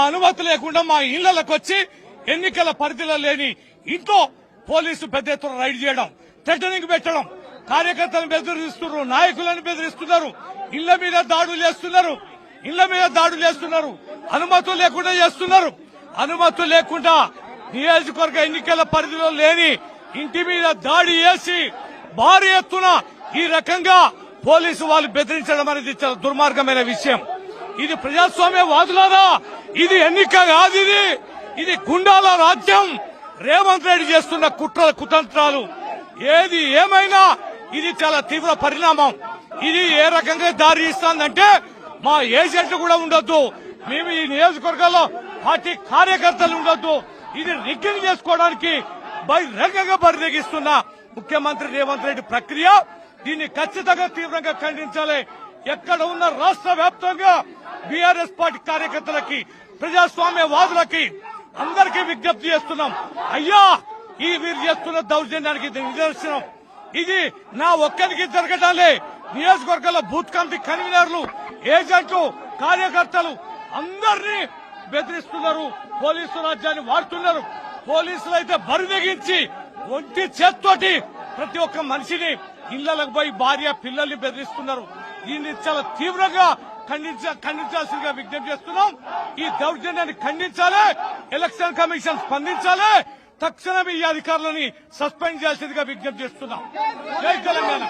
అనుమతి లేకుండా మా ఇళ్లకు వచ్చి ఎన్నికల పరిధిలో లేని ఇంట్లో పోలీసు పెద్ద ఎత్తున రైడ్ చేయడం, థ్రెటనింగ్ పెట్టడం, కార్యకర్తలను బెదిరిస్తున్నారు, నాయకులను బెదిరిస్తున్నారు, ఇళ్ల మీద దాడులు చేస్తున్నారు, అనుమతులు లేకుండా చేస్తున్నారు. అనుమతులు లేకుండా నియోజకవర్గ ఎన్నికల పరిధిలో లేని ఇంటి మీద దాడి చేసి భారీ ఎత్తున ఈ రకంగా పోలీసు వాళ్ళు బెదిరించడం అనేది చాలా దుర్మార్గమైన విషయం. ఇది ప్రజాస్వామ్యవాదులారా, ఇది ఎన్నిక కాదు, ఇది గుండాల రాజ్యం. రేవంత్ రెడ్డి చేస్తున్న కుట్రల కుతంత్రాలు ఏది ఏమైనా ఇది చాలా తీవ్ర పరిణామం. ఇది ఏ రకంగా దారి ఇస్తుందంటే మా ఏజెంట్లు కూడా ఉండొద్దు, మేము ఈ నియోజకవర్గాల్లో పార్టీ కార్యకర్తలు ఉండొద్దు. ఇది రిగ్గింగ్ చేసుకోవడానికి బహిరంగంగా బరితెగిస్తున్న ముఖ్యమంత్రి రేవంత్ రెడ్డి ప్రక్రియ. దీన్ని ఖచ్చితంగా తీవ్రంగా ఖండించాలి. ఎక్కడ ఉన్న రాష్ట్ర వ్యాప్తంగా బీఆర్ఎస్ పార్టీ కార్యకర్తలకి, ప్రజాస్వామ్యవాదులకి అందరికీ విజ్ఞప్తి చేస్తున్నాం. అయ్యా, ఈ వీరు చేస్తున్న దౌర్జన్యానికి నిదర్శనం. ఇది నా ఒక్కరికి జరగటాలే. నియోజకవర్గాల బూత్ కమిటీ కన్వీనర్లు, ఏజెంట్లు, కార్యకర్తలు అందరినీ బెదిరిస్తున్నారు, పోలీసు రాజ్యాన్ని వాడుతున్నారు. పోలీసులు అయితే బరిదెగించి ఒంటి చేత్తోటి ప్రతి ఒక్క మనిషిని ఇళ్లకు పోయి భార్య పిల్లల్ని బెదిరిస్తున్నారు. దీన్ని చాలా తీవ్రంగా ఖండించాల్సిందిగా విజ్ఞప్తి చేస్తున్నాం. ఈ దౌర్జన్యాన్ని ఖండించాలి, ఎలక్షన్ కమిషన్ స్పందించాలి, తక్షణమే ఈ అధికారులని సస్పెండ్ చేయాల్సిందిగా విజ్ఞప్తి చేస్తున్నాం. జై తెలంగాణ.